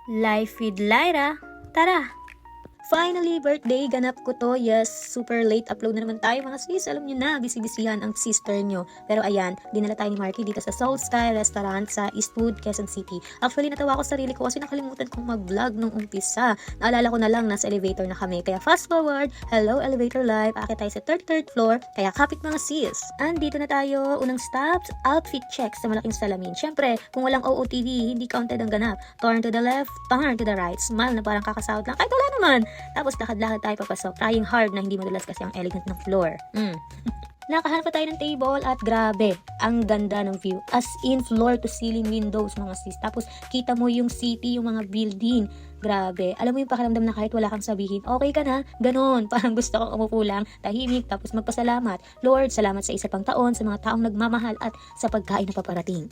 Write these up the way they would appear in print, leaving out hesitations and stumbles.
Life with Lyra. Tara! Finally, birthday, ganap ko to. Yes, super late upload na naman tayo mga sis. Alam nyo na, busy-busyhan ang sister nyo. Pero ayan, dinala tayo ni Marky dito sa Soul Sky Restaurant sa Eastwood, Quezon City. Actually, natawa ko sa sarili ko kasi nakalimutan kong mag-vlog nung umpisa. Naalala ko na lang, nasa elevator na kami. Kaya fast forward, hello elevator live, akit tayo sa 33rd floor. Kaya kapit mga sis. Andito na tayo, unang stops, outfit check sa malaking salamin. Syempre, kung walang OOTD, hindi counted ang ganap. Turn to the left, turn to the right. Smile na parang kakasahod lang. Kahit wala naman. Tapos lakad-lakad tayo papasok, trying hard na hindi madulas kasi ang elegant ng floor. Nakahanap pa tayo ng table at grabe, ang ganda ng view. As in, floor to ceiling windows mga sis. Tapos kita mo yung city, yung mga building. Grabe. Alam mo yung pakiramdam na kahit wala kang sabihin, okay ka na? Ganon. Parang gusto kong umupo lang, tahimik, tapos magpasalamat. Lord, salamat sa isa pang taon, sa mga taong nagmamahal at sa pagkain na paparating.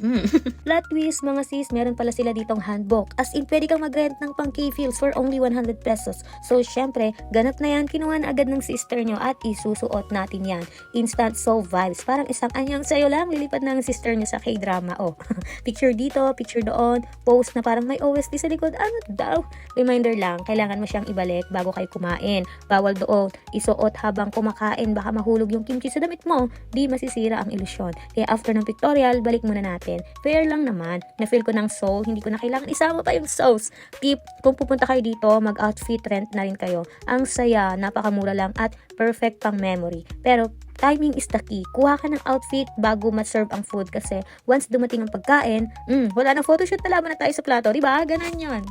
Plot twist mga sis, meron pala sila ditong handbook. As in, pwede kang mag-rent ng pang K-Feels for only 100 pesos. So, syempre, ganap na yan, kinuha na agad ng sister nyo at isusuot natin yan. Instant soul vibes. Parang isang anyang sayo lang, lilipad na ng sister nyo sa K-drama. Oh, picture dito, picture doon, post na parang may OST sa likod. Ano daw? Reminder lang, kailangan mo siyang ibalik bago kayo kumain. Bawal doon isuot habang kumakain, baka mahulog yung kimchi sa damit mo. Di masisira ang ilusyon. Kaya after ng pictorial, balik muna natin. Fair lang naman. Na-feel ko ng soul, hindi ko na kailangan isama pa yung sauce. Keep, kung pupunta kayo dito, mag-outfit rent na rin kayo. Ang saya, napakamura lang at perfect pang memory. Pero timing is the key. Kuha ka ng outfit bago ma-serve ang food kasi once dumating ang pagkain, wala na photoshoot na laban na tayo sa plato. Diba? Ganon yun.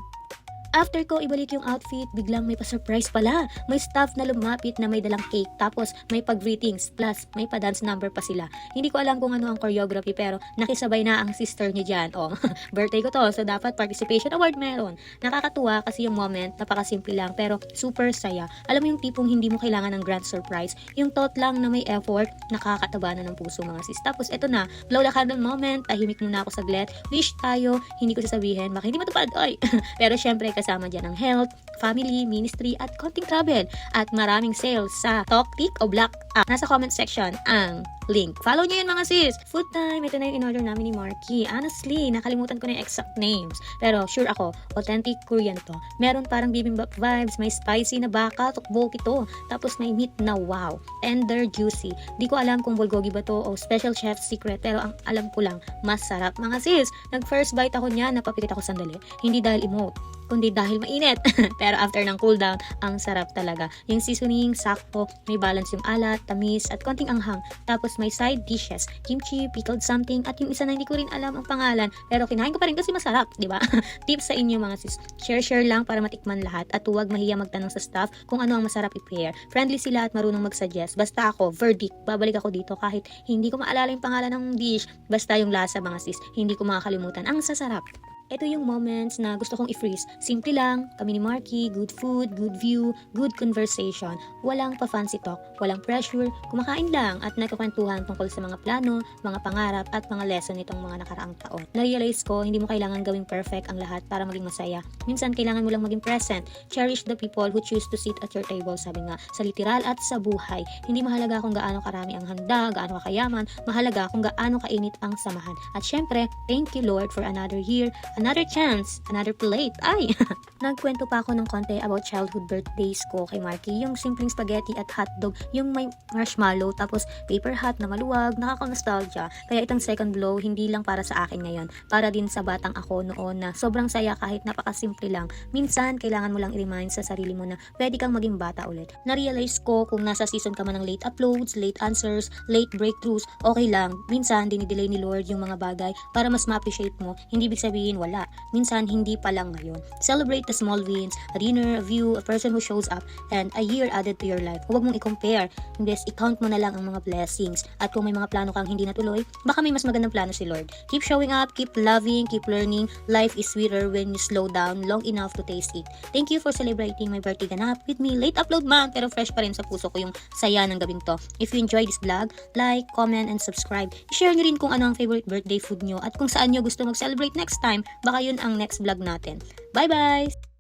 After ko ibalik yung outfit, biglang may pa-surprise pala. May staff na lumapit na may dalang cake, tapos may pag-greetings, plus may pa-dance number pa sila. Hindi ko alam kung ano ang choreography pero nakisabay na ang sister niya dyan. Oh, birthday ko to, so dapat participation award meron. Nakakatuwa kasi yung moment, napakasimple lang pero super saya. Alam mo yung tipong hindi mo kailangan ng grand surprise. Yung thought lang na may effort, nakakataba na ng puso mga sis. Tapos eto na, blow the candle moment, tahimik muna ako saglit, wish tayo, hindi ko sasabihin, baka hindi matupad, oy. Pero syempre, kasama dyan ang health, family, ministry, at konting travel. At maraming sales sa Toktik o Black App. Nasa comment section ang link. Follow nyo yun mga sis. Food time. Ito na yung in-order namin ni Marky. Honestly, nakalimutan ko na yung exact names. Pero sure ako, authentic Korean to. Meron parang bibimbap vibes, may spicy na baka, tteokbokki to. Tapos may meat na wow. Tender, juicy. Di ko alam kung bulgogi ba to o special chef's secret. Pero ang alam ko lang, masarap mga sis. Nag first bite ako niya, napapikit ako sandali. Hindi dahil emote, kundi dahil mainit. Pero after ng cool down, ang sarap talaga. Yung seasoning, sakto, may balance yung alat, tamis, at konting anghang. Tapos may side dishes, kimchi, pickled something, at yung isa na hindi ko rin alam ang pangalan, pero kinain ko pa rin kasi masarap, di ba? Tips sa inyo mga sis, share lang para matikman lahat at huwag mahiya magtanong sa staff kung ano ang masarap i-pair. Friendly sila at marunong mag-suggest. Basta ako, verdict, babalik ako dito kahit hindi ko maalala yung pangalan ng dish. Basta yung lasa mga sis, hindi ko makakalimutan. Ang sasarap. Ito yung moments na gusto kong i-freeze. Simple lang, kami ni Marky, good food, good view, good conversation. Walang pa-fancy talk, walang pressure, kumakain lang at nagkakwentuhan tungkol sa mga plano, mga pangarap at mga lesson nitong mga nakaraang taon. Na-realize ko, hindi mo kailangan gawing perfect ang lahat para maging masaya. Minsan, kailangan mo lang maging present. Cherish the people who choose to sit at your table, sabi nga, sa literal at sa buhay. Hindi mahalaga kung gaano karami ang handa, gaano kakayaman, mahalaga kung gaano kainit ang samahan. At syempre, thank you Lord for another year, another chance, another plate. Ay! Nagkwento pa ako ng konti about childhood birthdays ko kay Marky. Yung simpleng spaghetti at hotdog, yung may marshmallow, tapos paper hat na maluwag, nakaka-nostalgia. Kaya itong second blow, hindi lang para sa akin ngayon. Para din sa batang ako noon na sobrang saya kahit napakasimple lang. Minsan, kailangan mo lang i-remind sa sarili mo na pwede kang maging bata ulit. Na-realize ko kung nasa season ka man ng late uploads, late answers, late breakthroughs, okay lang. Minsan, dinidelay ni Lord yung mga bagay para mas ma-appreciate mo. Hindi ibig sabihin wala. Minsan, hindi pa lang ngayon. Celebrate the small wins, a dinner, a view, a person who shows up, and a year added to your life. Huwag mong i-compare. Imbes, i-count mo na lang ang mga blessings. At kung may mga plano kang hindi natuloy, baka may mas magandang plano si Lord. Keep showing up, keep loving, keep learning. Life is sweeter when you slow down long enough to taste it. Thank you for celebrating my birthday ganap with me. Late upload man, pero fresh pa rin sa puso ko yung saya ng gabing to. If you enjoyed this vlog, like, comment, and subscribe. I-share nyo rin kung ano ang favorite birthday food nyo at kung saan nyo gusto mag-celebrate next time. Baka yun ang next vlog natin. Bye-bye!